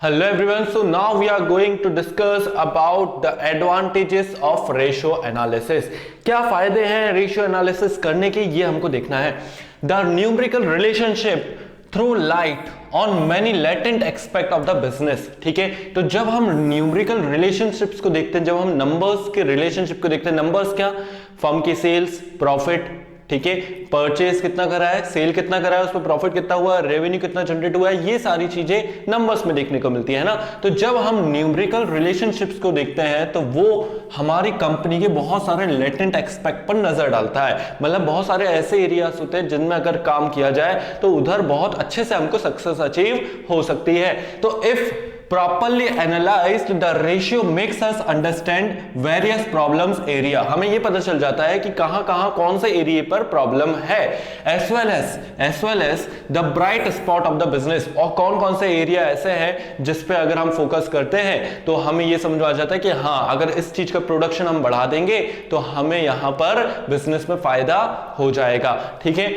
Hello everyone, so now we are going to discuss about the advantages of ratio analysis. क्या फायदे हैं ratio analysis करने के, ये हमको देखना है. The numerical relationship throw light on many latent aspect of the business. ठीक है, तो जब हम न्यूमेरिकल रिलेशनशिप्स को देखते हैं, जब हम नंबर्स के रिलेशनशिप को देखते हैं, नंबर्स क्या, फर्म की सेल्स, प्रॉफिट, ठीक है, परचेज कितना करा है, सेल कितना करा है, उस पर प्रॉफिट कितना हुआ, रेवेन्यू कितना जनरेट हुआ है, ये सारी चीजें नंबर्स में देखने को मिलती है ना. तो जब हम न्यूमेरिकल रिलेशनशिप्स को देखते हैं तो वो हमारी कंपनी के बहुत सारे लेटेंट एस्पेक्ट पर नजर डालता है. मतलब बहुत सारे ऐसे एरियाज होते हैं जिनमें अगर काम किया जाए तो उधर बहुत अच्छे से हमको सक्सेस अचीव हो सकती है. तो if properly analyzed the ratio makes us understand various problems area. हमें ये पता चल जाता है कि कहां कौन से एरिया पर प्रॉब्लम है, as well as the bright spot of the business. और कौन से एरिया ऐसे हैं जिस पे अगर हम फोकस करते हैं तो हमें ये समझ आ जाता है कि हाँ, अगर इस चीज का प्रोडक्शन हम बढ़ा देंगे तो हमें यहां पर बिजनेस में फायदा हो जाएगा. ठीक है,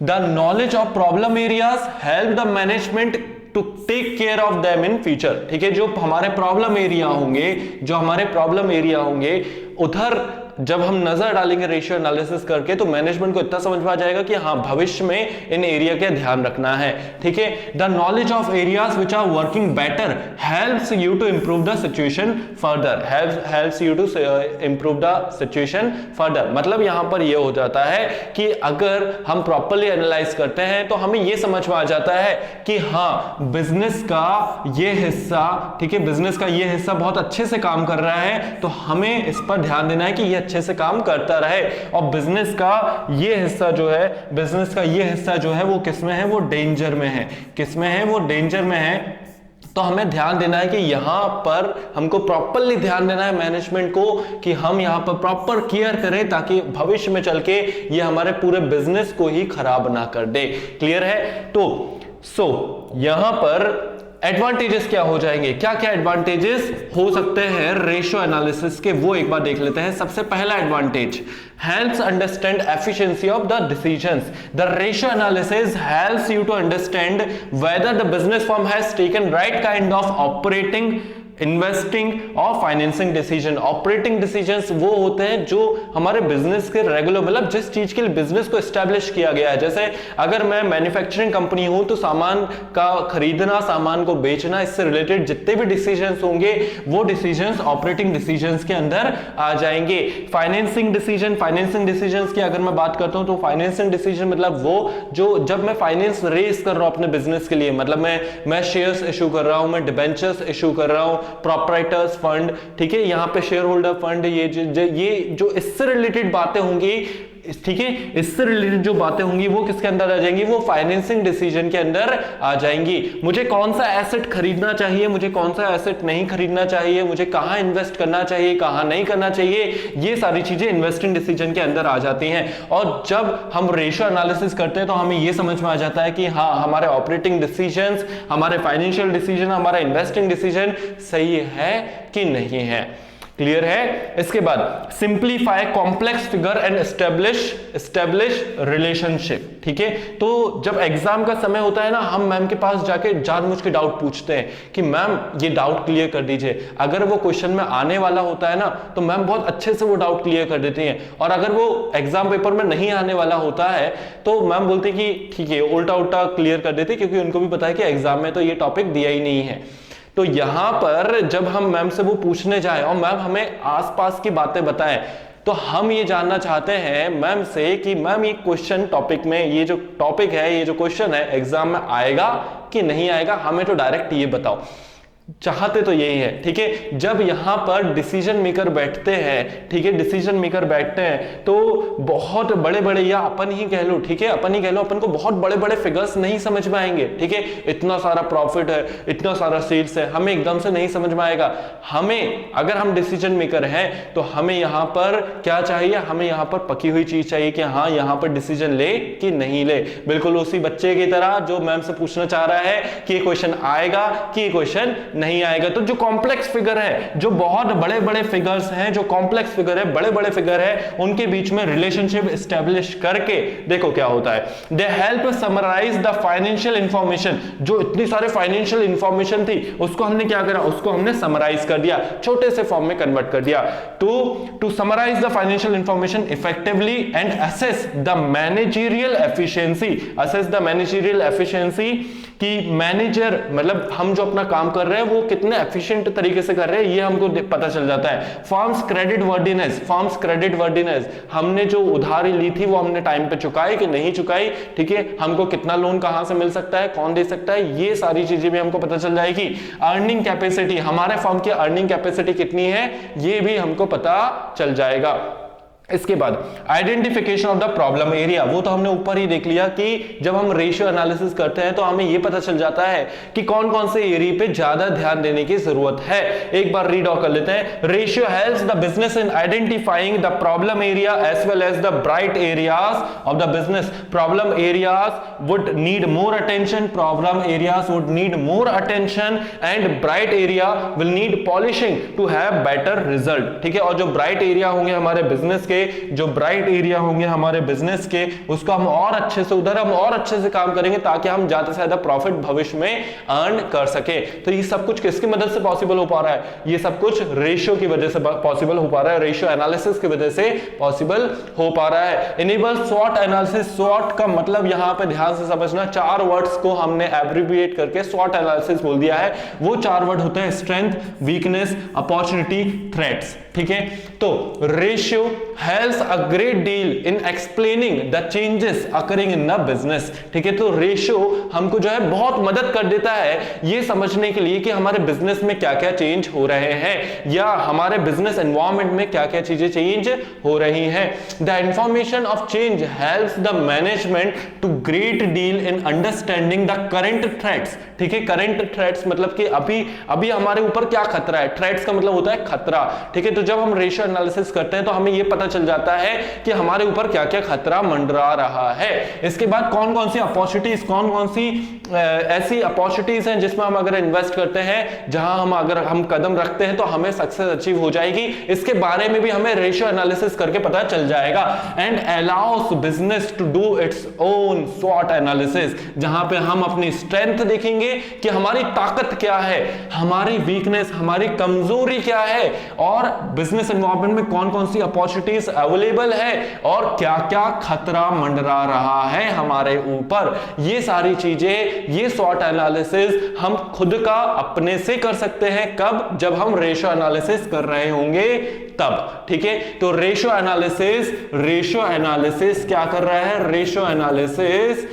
the knowledge of problem areas help the management to take care of them in future. ठीक है, जो हमारे प्रॉब्लम एरिया होंगे उधर जब हम नजर डालेंगे रेशियो एनालिसिस करके तो मैनेजमेंट को इतना समझ में आ जाएगा कि हाँ, भविष्य में इन एरिया का ध्यान रखना है. ठीक है, the knowledge of areas which are working better helps you to improve the situation further. मतलब यहां पर यह हो जाता है कि अगर हम प्रॉपर्ली एनालाइज करते हैं तो हमें यह समझ में आ जाता है कि हाँ, बिजनेस का यह हिस्सा, ठीक है, बिजनेस का यह हिस्सा बहुत अच्छे से काम कर रहा है, तो हमें इस पर ध्यान देना है कि यह अच्छे से काम करता रहे. और बिजनेस का ये हिस्सा जो है वो किसमें है, वो डेंजर में है. किसमें है, वो डेंजर में है. तो हमें ध्यान देना है कि यहां पर हमको प्रॉपरली ध्यान देना है मैनेजमेंट को कि हम यहां पर प्रॉपर केयर करें ताकि भविष्य में चल के ये हमारे पूरे बिजनेस को ही खराब ना कर दे. क्लियर है. तो यहां पर एडवांटेजेस क्या हो जाएंगे, क्या क्या एडवांटेजेस हो सकते हैं रेशियो एनालिसिस के, वो एक बार देख लेते हैं. सबसे पहला advantage, helps understand efficiency of the decisions. The ratio analysis helps you to understand whether the business firm has taken right kind of operating, investing और फाइनेंसिंग डिसीजन. ऑपरेटिंग डिसीजंस वो होते हैं जो हमारे बिजनेस के रेगुलर, मतलब जिस चीज के लिए बिजनेस को एस्टेब्लिश किया गया है. जैसे अगर मैं मैन्युफैक्चरिंग कंपनी हूं तो सामान का खरीदना, सामान को बेचना, इससे रिलेटेड जितने भी डिसीजंस होंगे वो डिसीजंस ऑपरेटिंग डिसीजंस के अंदर आ जाएंगे. फाइनेंसिंग डिसीजंस की अगर मैं बात करता हूं तो फाइनेंसिंग डिसीजन मतलब वो जो जब मैं फाइनेंस रेज कर रहा हूं अपने बिजनेस के लिए, मतलब मैं शेयर्स इशू कर रहा हूं, मैं डिबेंचर्स इशू कर रहा हूं, प्रोप्राइटर्स फंड, ठीक है, यहां पे शेयर होल्डर फंड, ये जो इससे रिलेटेड बातें होंगी, ठीक है, इससे रिलेटेड जो बातें होंगी वो किसके अंदर आ जाएंगी, वो फाइनेंसिंग डिसीजन के अंदर आ जाएंगी. मुझे कौन सा एसेट खरीदना चाहिए, मुझे कौन सा एसेट नहीं खरीदना चाहिए, मुझे कहां इन्वेस्ट करना चाहिए, कहां नहीं करना चाहिए, ये सारी चीजें इन्वेस्टिंग डिसीजन के अंदर आ जाती हैं. और जब हम रेशियो एनालिसिस करते हैं तो हमें यह समझ में आ जाता है कि हाँ, हमारे ऑपरेटिंग डिसीजंस, हमारे फाइनेंशियल डिसीजन, हमारा इन्वेस्टिंग डिसीजन सही है कि नहीं है. क्लियर है. इसके बाद simplify complex figure and establish relationship. ठीक है, तो जब एग्जाम का समय होता है ना, हम मैम के पास जाके जानबूझ के डाउट पूछते हैं कि मैम ये डाउट क्लियर कर दीजिए. अगर वो क्वेश्चन में आने वाला होता है ना तो मैम बहुत अच्छे से वो डाउट क्लियर कर देती हैं, और अगर वो एग्जाम पेपर में नहीं आने वाला होता है तो मैम बोलती कि ठीक है, उल्टा क्लियर कर देते, क्योंकि उनको भी पता है कि एग्जाम में तो ये टॉपिक दिया ही नहीं है. तो यहां पर जब हम मैम से वो पूछने जाए और मैम हमें आसपास की बातें बताएं तो हम ये जानना चाहते हैं मैम से कि मैम ये क्वेश्चन टॉपिक में, ये जो टॉपिक है, ये जो क्वेश्चन है एग्जाम में आएगा कि नहीं आएगा, हमें तो डायरेक्ट ये बताओ. चाहते तो यही है. ठीक है, जब यहां पर डिसीजन मेकर बैठते हैं, ठीक है, डिसीजन मेकर बैठते हैं तो बहुत बड़े या अपन ही कह लो, ठीक है, अपन को बहुत बड़े फिगर्स नहीं समझ में आएंगे. ठीक है, इतना सारा प्रॉफिट है, इतना सारा सेल्स है, हमें एकदम से नहीं समझ में आएगा. हमें, अगर हम डिसीजन मेकर हैं तो हमें यहां पर क्या चाहिए, हमें यहां पर पकी हुई चीज चाहिए कि हाँ, यहां पर डिसीजन ले कि नहीं ले. बिल्कुल उसी बच्चे की तरह जो मैम से पूछना चाह रहा है कि ये क्वेश्चन आएगा कि ये क्वेश्चन नहीं आएगा। तो जो कॉम्प्लेक्स फिगर है, जो बहुत बड़े बड़े फिगर्स हैं, जो कॉम्प्लेक्स फिगर है, बड़े बड़े फिगर है, उनके बीच में रिलेशनशिप एस्टेब्लिश करके देखो क्या होता है, they help summarise the financial information. जो इतनी सारे फाइनेंशियल इंफॉर्मेशन थी उसको हमने क्या करा, उसको हमने समराइज कर दिया, छोटे से फॉर्म में कन्वर्ट कर दिया। To summarise the financial information effectively and assess the managerial efficiency, assess the managerial efficiency कि मैनेजर मतलब हम जो अपना काम कर रहे हैं वो कितने एफिशिएंट तरीके से कर रहे हैं, ये हमको पता चल जाता है। Forms credit worthiness, forms credit worthiness, हमने जो उधारी ली थी वो हमने टाइम पे चुकाई कि नहीं चुकाई, ठीक है, हमको कितना लोन कहां से मिल सकता है, कौन दे सकता है, ये सारी चीजें भी हमको पता चल जाएगी। अर्निंग कैपेसिटी, हमारे फॉर्म की अर्निंग कैपेसिटी कितनी है ये भी हमको पता चल जाएगा। इसके बाद identification of the problem area, वो तो हमने ऊपर ही देख लिया कि जब हम रेशियो एनालिसिस करते हैं तो हमें ये पता चल जाता है कि कौन कौन से एरिया पे ज्यादा ध्यान देने की जरूरत है। एक बार रीड आउट कर लेते हैं। Ratio helps the business in identifying the problem area as well as the bright areas of the business. Problem areas would need more attention, problem areas would need more attention and bright area will need polishing to have better result, ठीक है। और जो bright area होंगे हमारे business के, जो bright area होंगे हमारे बिजनेस के, उसको हम और अच्छे से, उधर हम और अच्छे से काम करेंगे ताकि हम ज्यादा से ज्यादा प्रॉफिट भविष्य में अर्न कर सके। तो ये सब कुछ किसकी मदद से पॉसिबल हो पा रहा है, ये सब कुछ रेशियो की वजह से पॉसिबल हो पा रहा है, रेशियो एनालिसिस की वजह से पॉसिबल हो पा रहा है। इनेबल स्वॉट एनालिसिस, स्वॉट का मतलब यहां पे ध्यान से समझना, 4 वर्ड्स को हमने एब्रिविएट करके स्वॉट एनालिसिस बोल दिया है। वो 4 वर्ड होते हैं स्ट्रेंथ, वीकनेस, अपॉर्चुनिटी, थ्रेट्स, ठीक है। तो ratio helps a great deal in explaining the changes occurring in the business, ठीक है। तो रेशियो हमको जो है बहुत मदद कर देता है ये समझने के लिए कि हमारे बिजनेस में क्या क्या चेंज हो रहे हैं या हमारे बिजनेस एनवायरनमेंट में क्या क्या चीजें चेंज हो रही हैं। The information of change helps the management to great deal in understanding the current threats, ठीक है। करंट थ्रेट्स मतलब कि अभी हमारे ऊपर क्या खतरा है, थ्रेट्स का मतलब होता है खतरा, ठीक है। तो जब हम रेशियो एनालिसिस करते हैं तो हमें यह पता चल जाता है कि हमारे ऊपर क्या क्या खतरा मंडरा रहा है। इसके बाद कौन कौन सी अपॉर्चुनिटीज, कौन कौन सी ऐसी अपॉर्चुनिटीज हैं जिसमें हम अगर इन्वेस्ट करते हैं, जहां हम अगर हम कदम रखते हैं तो हमें सक्सेस अचीव हो जाएगी, इसके बारे में भी हमें रेशियो एनालिसिस करके पता चल जाएगा। And allows business to do its own स्वॉट एनालिसिस, जहां पे हम अपनी स्ट्रेंथ देखेंगे कि हमारी ताकत क्या है, हमारी वीकनेस, हमारी कमजोरी क्या है, और बिजनेस एनवायरनमेंट में कौन कौन सी अपॉर्चुनिटीज अवेलेबल है और क्या क्या खतरा मंडरा रहा है हमारे ऊपर। ये सारी चीजें, ये स्वॉट एनालिसिस हम खुद का अपने से कर सकते हैं। कब? जब हम रेशियो एनालिसिस कर रहे होंगे तब, ठीक है। तो रेशियो एनालिसिस क्या कर रहा है, रेशियो एनालिसिस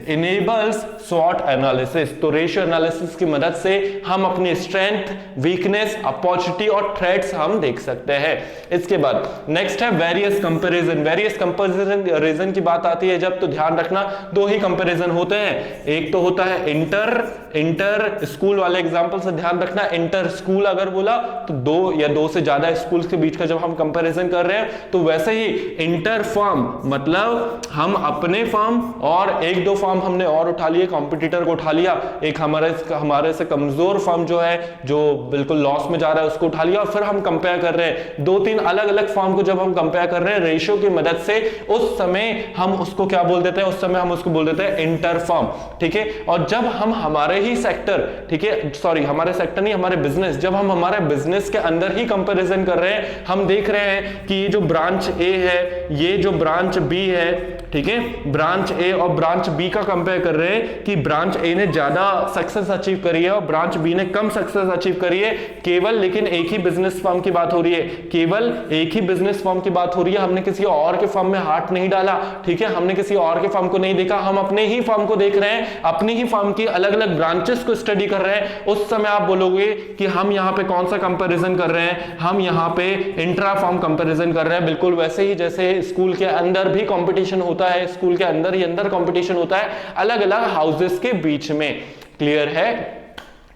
इनेबल्स स्वॉट एनालिसिस। तो रेशियो एनालिसिस की मदद से हम अपनी स्ट्रेंथ, वीकनेस, अपॉर्चुनिटी और थ्रेट्स हम देख सकते हैं। इसके बाद नेक्स्ट है वेरियस कंपैरिजन। वेरियस कंपैरिजन की बात आती है जब, तो ध्यान रखना 2 ही कंपैरिजन होते हैं। एक तो होता है इंटर स्कूल वाले एग्जांपल से ध्यान रखना। इंटर स्कूल अगर बोला तो 2 या 2 से ज्यादा स्कूल्स के बीच का जब हम कंपैरिजन कर रहे हैं, तो वैसे ही इंटर फर्म मतलब हम अपने फर्म और 1-2 फर्म हमने और उठा लिए, कॉम्पिटिटर को उठा लिया, एक हमारे से कमजोर फर्म जो है, जो बिल्कुल लॉस में जा रहा है, उसको उठा लिया, और फिर हम कंपेयर कर रहे हैं 2-3 अलग अलग फर्म को। जब हम कंपेयर कर रहे हैं रेशियो की मदद से, उस समय हम उसको क्या बोल देते हैं, उस समय हम उसको बोल देते हैं इंटर फर्म, ठीक है। और जब हम हमारे ही सेक्टर, ठीक है, सॉरी हमारे सेक्टर नहीं, हमारे बिजनेस, जब हम हमारे बिजनेस के अंदर ही कंपैरिजन कर रहे हैं, हम देख रहे हैं कि ये जो ब्रांच ए है, ये जो ब्रांच बी है, ठीक है, ब्रांच ए और ब्रांच बी का कंपेयर कर रहे हैं कि ब्रांच ए ने ज्यादा सक्सेस अचीव करी है और ब्रांच बी ने कम सक्सेस अचीव करी है, केवल लेकिन एक ही बिजनेस फर्म की बात हो रही है, केवल एक ही बिजनेस फर्म की बात हो रही है। हमने किसी और के फर्म में हाथ नहीं डाला, ठीक है, हमने किसी और के फर्म को नहीं देखा, हम अपने ही फर्म को देख रहे हैं, अपनी ही फर्म की अलग अलग ब्रांचेस को स्टडी कर रहे हैं। उस समय आप बोलोगे कि हम यहाँ पे कौन सा कंपैरिजन कर रहे हैं, हम यहाँ पे इंट्रा फर्म कंपैरिजन कर रहे हैं। बिल्कुल वैसे ही जैसे स्कूल के अंदर भी कंपटीशन होता है, स्कूल के अंदर ही अंदर कंपटीशन होता है अलग अलग हाउसेस के बीच में। क्लियर है?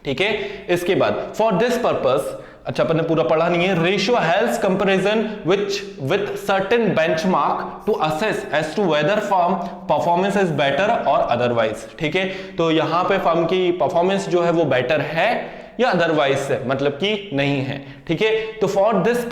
ठीक है। इसके बाद फॉर दिस पर्पस अच्छा अपन ने पूरा पढ़ा नहीं है। Ratio helps comparison with certain benchmark to assess as to whether firm performance is better or otherwise. ठीक है, तो यहां पे फर्म की परफॉर्मेंस जो है वो बेटर है या अदरवाइज से, मतलब कि नहीं है। ठीक है, तो for this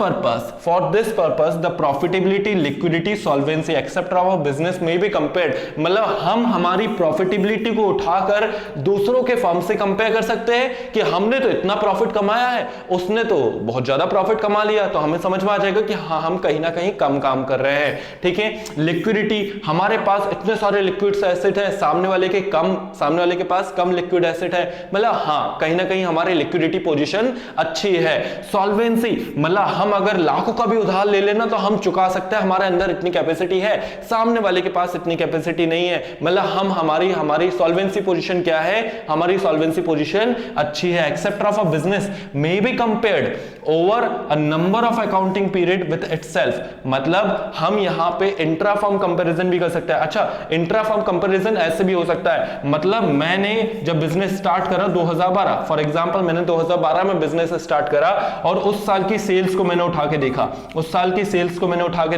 purpose the profitability, liquidity, solvency etcetera of business में बी कंपेयर्ड, मतलब हम हमारी प्रॉफिटेबिलिटी को उठाकर दूसरों के फर्म से कंपेयर कर सकते हैं कि हमने तो इतना प्रॉफिट कमाया है, उसने तो बहुत ज्यादा प्रॉफिट कमा लिया, तो हमें समझ में आ जाएगा कि हाँ हम कहीं ना कहीं कम काम कर रहे हैं। ठीक है, लिक्विडिटी, हमारे पास इतने सारे लिक्विड एसेट है, सामने वाले के पास कम लिक्विड एसेट है, मतलब हाँ कहीं ना कहीं हमारी लिक्विडिटी पोजीशन अच्छी है। सॉल्वेंसी, मतलब हम अगर लाखों का भी उधार ले लेना तो हम चुका सकते हैं, हमारे अंदर इतनी कैपेसिटी है, सामने वाले के पास इतनी कैपेसिटी नहीं है, मतलब हम हमारी सॉल्वेंसी पोजीशन क्या है, हमारी सॉल्वेंसी पोजीशन अच्छी है। Except of a business may be compared over a number of accounting period with itself, मतलब हम यहां पे इंट्रा फर्म कंपैरिजन भी कर सकते हैं। अच्छा, इंट्रा फर्म कंपैरिजन ऐसे भी हो सकता है, मतलब मैंने जब बिजनेस स्टार्ट करा 2012, फॉर एग्जांपल मैंने 2012 में बिजनेस स्टार्ट करा और उस साल की सेल्स को मैंने उठा के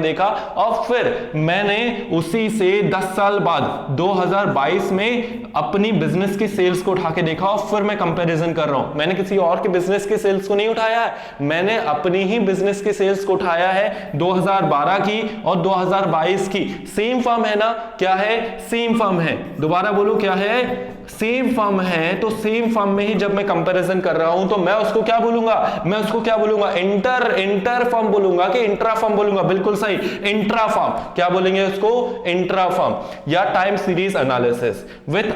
देखा, और फिर मैंने उसी से 10 साल बाद 2022 में अपनी बिजनेस की सेल्स को उठा के देखा और फिर मैं कंपैरिजन कर रहा हूं। मैंने किसी और के बिजनेस के सेल्स को नहीं उठाया है, मैंने अपनी ही बिजनेस की सेल्स को उठाया है 2012 की और 2022 की। सेम फर्म है ना, क्या है, सेम फर्म है, दोबारा बोलो क्या है, सेम फर्म है, तो सेम फर्म में ही जब मैं कंपैरिजन कर रहा हूं तो मैं उसको क्या बोलूंगा, इंटर फर्म बोलूंगा कि इंट्रा फर्म बोलूंगा, बिल्कुल सही, इंट्रा फर्म, क्या बोलेंगे उसको, इंट्रा फर्म। या time series analysis with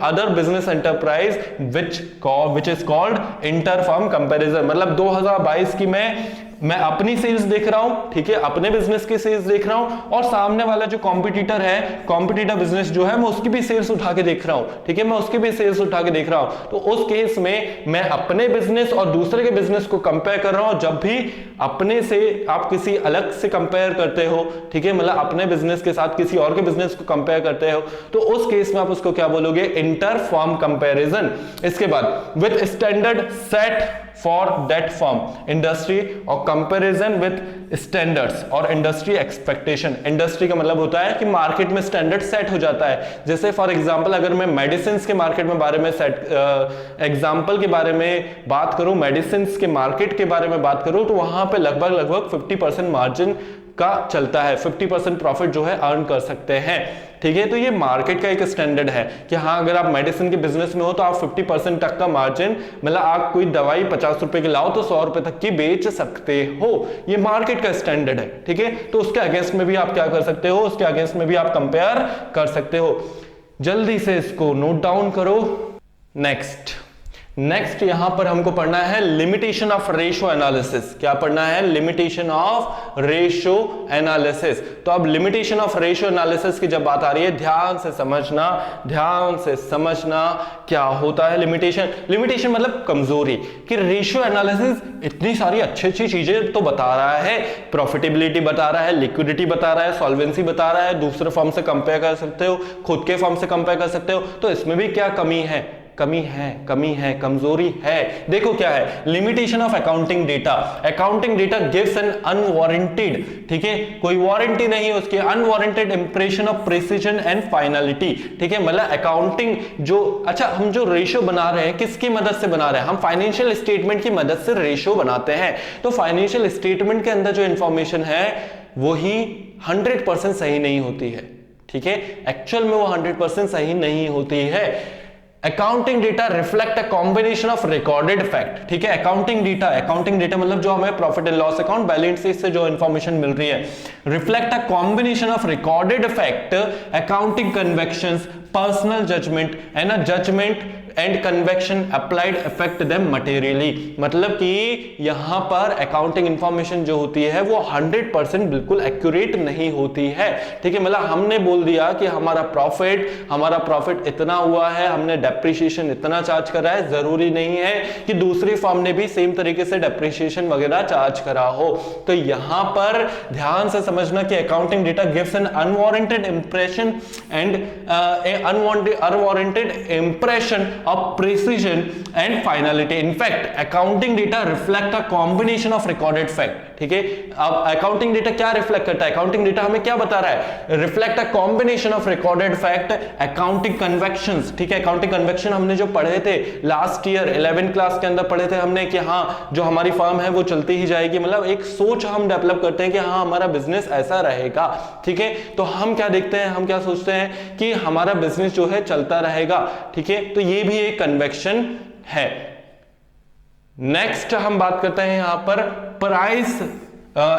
other business enterprise which is called inter firm comparison, मतलब 2022 की मैं अपनी सेल्स देख रहा हूं, ठीक है, अपने बिजनेस की सेल्स देख रहा हूं, और सामने वाला जो कॉम्पिटिटर है, कॉम्पिटिटर बिजनेस जो है, मैं उसकी भी सेल्स उठा के देख रहा हूं, ठीक है, मैं उसकी भी सेल्स उठा के देख रहा हूं। तो उस केस में मैं अपने बिजनेस और दूसरे के बिजनेस को कंपेयर कर रहा हूं। जब भी अपने से आप किसी अलग से कंपेयर करते हो, ठीक है, मतलब अपने बिजनेस के साथ किसी और के बिजनेस को कंपेयर करते हो, तो उस केस में आप उसको क्या बोलोगे, इंटर फर्म कंपैरिजन। इसके बाद with standard set for that firm, industry, और कंपैरिजन विद स्टैंडर्ड्स और इंडस्ट्री एक्सपेक्टेशन। इंडस्ट्री का मतलब होता है कि मार्केट में स्टैंडर्ड सेट हो जाता है। जैसे फॉर एग्जांपल अगर मैं मेडिसिन के मार्केट में बारे में एग्जांपल के बारे में बात करूं, मेडिसिन के मार्केट के बारे में बात करूं, तो वहां पे लगभग 50% मार्जिन का चलता है, 50% प्रॉफिट जो है अर्न कर सकते हैं, ठीक है। तो ये मार्केट का एक स्टैंडर्ड है कि हाँ अगर आप मेडिसिन के बिजनेस में हो तो आप 50% तक का मार्जिन, मतलब आप कोई दवाई 50 रुपए की लाओ तो 100 रुपए तक की बेच सकते हो, ये मार्केट का स्टैंडर्ड है, ठीक है। तो उसके अगेंस्ट में भी आप क्या कर सकते हो, उसके अगेंस्ट में भी आप कंपेयर कर सकते हो। जल्दी से इसको नोट डाउन करो। नेक्स्ट यहां पर हमको पढ़ना है लिमिटेशन ऑफ रेशियो एनालिसिस। क्या पढ़ना है, लिमिटेशन ऑफ रेशियो एनालिसिस। तो अब लिमिटेशन ऑफ रेशियो एनालिसिस की जब बात आ रही है, ध्यान से समझना क्या होता है लिमिटेशन मतलब कमजोरी, कि रेशियो एनालिसिस इतनी सारी अच्छी चीजें तो बता रहा है, प्रॉफिटेबिलिटी बता रहा है, लिक्विडिटी बता रहा है, सॉल्वेंसी बता रहा है, दूसरे फर्म से कंपेयर कर सकते हो, खुद के फर्म से कंपेयर कर सकते हो, तो इसमें भी क्या कमी है, कमजोरी है। देखो क्या है, limitation of accounting data gives an unwarranted, ठीक है, कोई वारंटी नहीं है उसकी, unwarranted impression of precision and finality, ठीक है। मतलब अकाउंटिंग जो, अच्छा हम जो रेशियो बना रहे हैं किसकी मदद से बना रहे हैं, हम फाइनेंशियल स्टेटमेंट की मदद से रेशियो बनाते हैं। तो फाइनेंशियल स्टेटमेंट के अंदर जो इंफॉर्मेशन है वो ही 100% सही नहीं होती है, ठीक है, एक्चुअल में वो 100% सही नहीं होती है। Accounting data reflect a combination of recorded fact, ठीक है। अकाउंटिंग डेटा मतलब जो हमें profit and loss account, balance sheet से जो इंफॉर्मेशन मिल रही है, reflect a combination of recorded fact, accounting conventions, personal judgement and convention applied affect them materially. मतलब कि यहां पर अकाउंटिंग इंफॉर्मेशन जो होती है वो 100% बिल्कुल एक्यूरेट नहीं होती है, ठीक है। मतलब हमने बोल दिया कि हमारा प्रॉफिट इतना हुआ है, हमने डेप्रिसिएशन इतना चार्ज करा है, जरूरी नहीं है कि दूसरी फर्म ने भी सेम तरीके से डेप्रिसिएशन वगैरह चार्ज करा हो। तो यहां पर ध्यान से समझना कि accounting data gives an unwarranted impression and unwarranted impression of precision and finality. In fact accounting data reflect a combination of recorded fact. ठीक है, अब अकाउंटिंग डेटा क्या रिफ्लेक्ट करता है? अकाउंटिंग डेटा हमें क्या बता रहा है? Reflect a combination of recorded fact, accounting conventions. ठीक है, अकाउंटिंग कन्वेक्शन हमने जो पढ़े थे लास्ट ईयर 11th क्लास के अंदर पढ़े थे हमने कि हाँ जो हमारी फर्म है वो चलती ही जाएगी, मतलब एक सोच हम डेवलप करते हैं कि हाँ हमारा बिजनेस ऐसा रहेगा। ठीक है, तो हम क्या देखते हैं, हम क्या सोचते हैं कि हमारा बिजनेस जो है चलता रहेगा। ठीक है, तो ये भी एक कन्वेक्शन है। नेक्स्ट हम बात करते हैं यहां पर price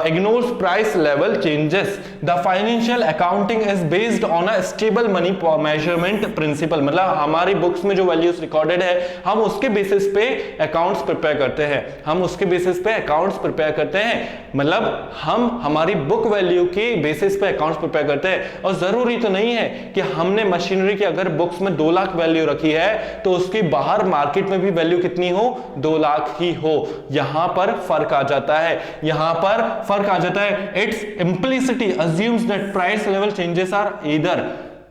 ignores price level changes. The financial accounting is based on a stable money measurement principle. मतलब हमारी बुक्स में जो वैल्यूज रिकॉर्डेड है हम उसके बेसिस पे अकाउंट्स प्रिपेयर करते हैं, हम उसके बेसिस पे अकाउंट्स प्रिपेयर करते हैं, मतलब हम हमारी बुक वैल्यू के बेसिस पे अकाउंट्स प्रिपेयर करते हैं। और जरूरी तो नहीं है कि हमने मशीनरी की अगर बुक्स में 2 लाख वैल्यू रखी है तो उसकी बाहर मार्केट में भी वैल्यू कितनी हो, 2 लाख ही हो। यहां पर फर्क आ जाता है, यहां पर फर्क आ जाता है। It's implicitly assumes that price level changes are either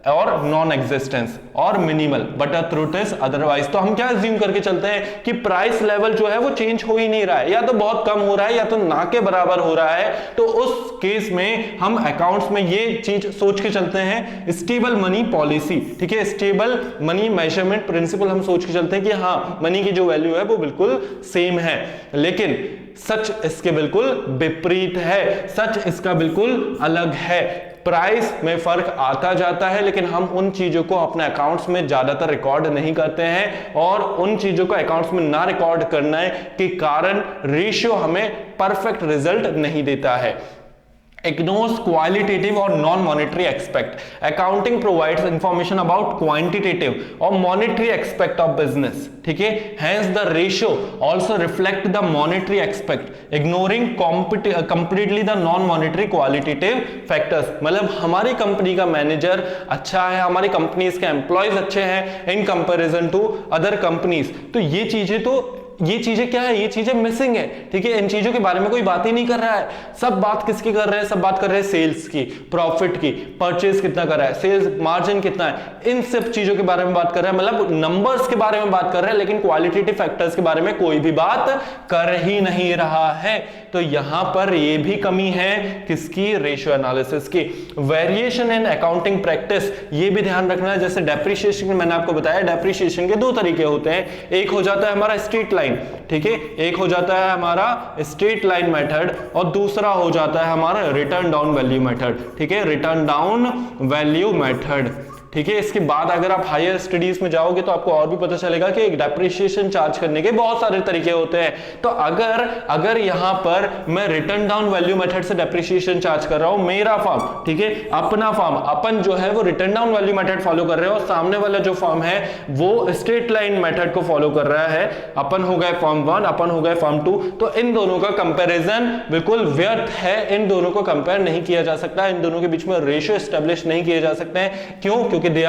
or non existence or minimal, but the truth is otherwise. तो हम क्या अज्यूम करके चलते हैं कि प्राइस लेवल जो है वो चेंज हो ही नहीं रहा है, या तो बहुत कम हो रहा है या तो ना के बराबर हो रहा है। तो उस केस में हम अकाउंट्स में ये चीज सोच के चलते हैं स्टेबल मनी पॉलिसी। ठीक है, स्टेबल मनी मेजरमेंट प्रिंसिपल हम सोच के चलते हैं कि हाँ मनी की जो वैल्यू है वो बिल्कुल सेम है। लेकिन सच इसके बिल्कुल विपरीत है, सच इसका बिल्कुल अलग है। प्राइस में फर्क आता जाता है लेकिन हम उन चीजों को अपने अकाउंट्स में ज्यादातर रिकॉर्ड नहीं करते हैं, और उन चीजों को अकाउंट्स में ना रिकॉर्ड करने के कारण रेशियो हमें परफेक्ट रिजल्ट नहीं देता है। Ignores qualitative or non-monetary aspect. Accounting provides information about quantitative or monetary aspect of business. ठीक है, hence the ratio also reflect the monetary aspect, ignoring completely the non-monetary qualitative factors. मतलब हमारी company का manager अच्छा है, हमारी companies के employees अच्छे हैं in comparison to other companies, तो ये चीजें क्या है, ये चीजें मिसिंग है। ठीक है, इन चीजों के बारे में कोई बात ही नहीं कर रहा है। सब बात किसकी कर रहे हैं? सब बात कर रहे हैं सेल्स की, प्रॉफिट की, परचेज कितना कर रहा है, सेल्स मार्जिन कितना है, इन सब चीजों के बारे में बात कर रहे हैं, मतलब नंबर्स के बारे में बात कर रहे हैं, लेकिन क्वालिटेटिव फैक्टर्स के बारे में कोई भी बात कर ही नहीं रहा है। तो यहां पर ये भी कमी है किसकी? रेशियो एनालिसिस की। वेरिएशन इन अकाउंटिंग प्रैक्टिस, ये भी ध्यान रखना है। जैसे डेप्रिसिएशन, मैंने आपको बताया डेप्रिसिएशन के 2 तरीके होते हैं, एक हो जाता है हमारा स्ट्रेट लाइन, ठीक है, एक हो जाता है हमारा स्ट्रेट लाइन मेथड और दूसरा हो जाता है हमारा रिटर्न डाउन वैल्यू मेथड। ठीक है, रिटर्न डाउन वैल्यू मेथड। ठीक है, इसके बाद अगर आप हायर स्टडीज में जाओगे तो आपको और भी पता चलेगा कि एक डेप्रिसिएशन चार्ज करने के बहुत सारे तरीके होते हैं। तो अगर यहां पर मैं रिटर्न डाउन वैल्यू मेथड से डेप्रिसिएशन चार्ज कर रहा हूं, मेरा फॉर्म, ठीक है, अपना फॉर्म, अपन जो है वो return down value method follow कर रहे हो और सामने वाला जो फॉर्म है वो स्ट्रेट लाइन मेथड को फॉलो कर रहा है, अपन हो गए फॉर्म 1, अपन हो गए फॉर्म 2, तो इन दोनों का कंपैरिजन बिल्कुल व्यर्थ है। इन दोनों को कंपेयर नहीं किया जा सकता, इन दोनों के बीच में रेशियो एस्टेब्लिश नहीं किए जा सकते हैं। क्यों? क्योंकि they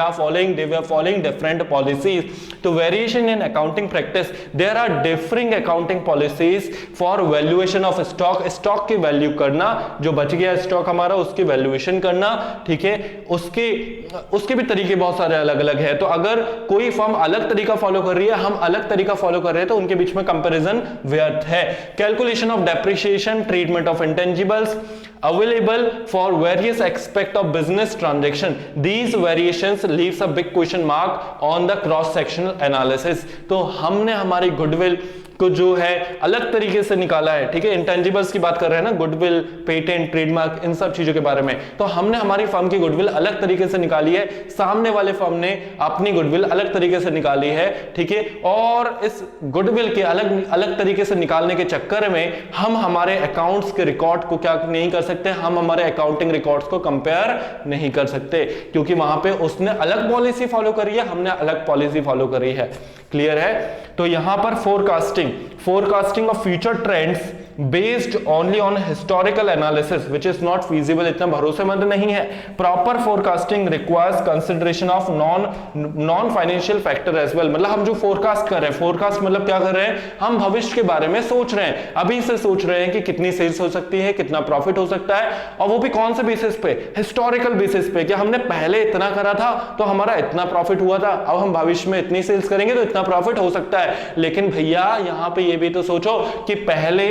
were following different policies. तो variation in accounting practice, there are differing accounting policies for valuation of stock. Stock की वैल्यू करना, जो बच गया स्टॉक हमारा उसकी वैल्यूएशन करना, ठीक है, उसके भी तरीके बहुत सारे अलग अलग है। तो अगर कोई फर्म अलग तरीका फॉलो कर रही है, हम अलग तरीका फॉलो कर रहे हैं, तो उनके बीच में कंपैरिजन व्यर्थ है। Calculation of depreciation, treatment of intangibles available for various aspect of business transaction. These variations leaves a big question mark on the cross sectional analysis. तो हमने हमारी गुडविल को जो है अलग तरीके से निकाला है, ठीक है, इंटेंजिबल्स की बात कर रहे हैं ना, गुडविल, पेटेंट, ट्रेडमार्क, इन सब चीजों के बारे में। तो हमने हमारी फर्म की गुडविल अलग तरीके से निकाली है, सामने वाले फर्म ने अपनी गुडविल अलग तरीके से निकाली है, ठीक है, और इस गुडविल के अलग अलग तरीके से निकालने के चक्कर में हम हमारे अकाउंट्स के रिकॉर्ड को क्या नहीं कर सकते, हम हमारे अकाउंटिंग रिकॉर्ड्स को कंपेयर नहीं कर सकते, क्योंकि वहां पे उसने अलग पॉलिसी फॉलो करी है, हमने अलग पॉलिसी फॉलो करी है। क्लियर है? तो यहां पर forecasting, forecasting of future trends based only on historical analysis which is not feasible, इतना भरोसेमंद नहीं है। Proper forecasting requires consideration of non financial factor as well, मतलब हम जो फोरकास्ट कर रहे हैं, फोरकास्ट मतलब क्या कर रहे हैं, हम भविष्य के बारे में सोच रहे हैं, अभी से सोच रहे हैं कि कितनी सेल्स हो सकती है, कितना प्रॉफिट हो सकता है, और वो भी कौन से बेसिस पे, हिस्टोरिकल बेसिस पे, कि हमने पहले इतना करा था तो हमारा इतना प्रॉफिट हुआ था, अब हम भविष्य में इतनी सेल्स करेंगे तो इतना प्रॉफिट हो सकता है। लेकिन भैया यहां पे ये भी तो सोचो कि पहले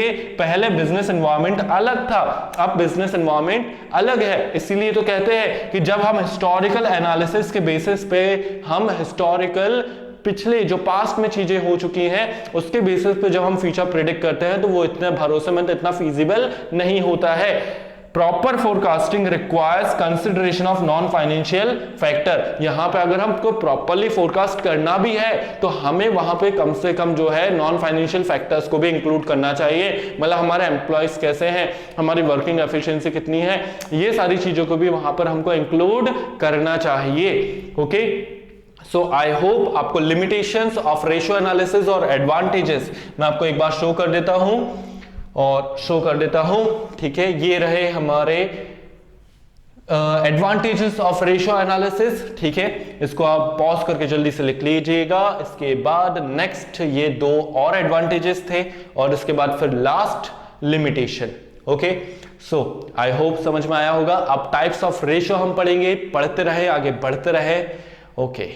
बिजनेस एनवायरनमेंट अलग था, अब बिजनेस एनवायरनमेंट अलग है। इसीलिए तो कहते हैं कि जब हम हिस्टोरिकल एनालिसिस के बेसिस पे, हम हिस्टोरिकल पिछले जो पास्ट में चीजें हो चुकी हैं उसके बेसिस पे जब हम फ्यूचर प्रेडिक्ट करते हैं तो वो इतना भरोसेमंद, इतना फीजिबल नहीं होता है। Proper forecasting requires consideration of non financial factor, यहां पे अगर हमको प्रॉपरली फोरकास्ट करना भी है तो हमें वहां पे कम से कम जो है नॉन फाइनेंशियल फैक्टर्स को भी इंक्लूड करना चाहिए, मतलब हमारे एम्प्लॉयज कैसे हैं, हमारी वर्किंग एफिशिएंसी कितनी है, ये सारी चीजों को भी वहां पर हमको इंक्लूड करना चाहिए। ओके, सो आई होप आपको लिमिटेशंस ऑफ रेशियो एनालिसिस और एडवांटेजेस मैं आपको एक बार शो कर देता हूं, ठीक है। ये रहे हमारे एडवांटेजेस ऑफ रेशियो एनालिसिस, ठीक है। इसको आप पॉज करके जल्दी से लिख लीजिएगा। इसके बाद नेक्स्ट ये दो और एडवांटेजेस थे और इसके बाद फिर last limitation. Okay, so I hope समझ में आया होगा। अब टाइप्स ऑफ रेशियो हम पढ़ेंगे, पढ़ते रहे, आगे बढ़ते रहे। ओके।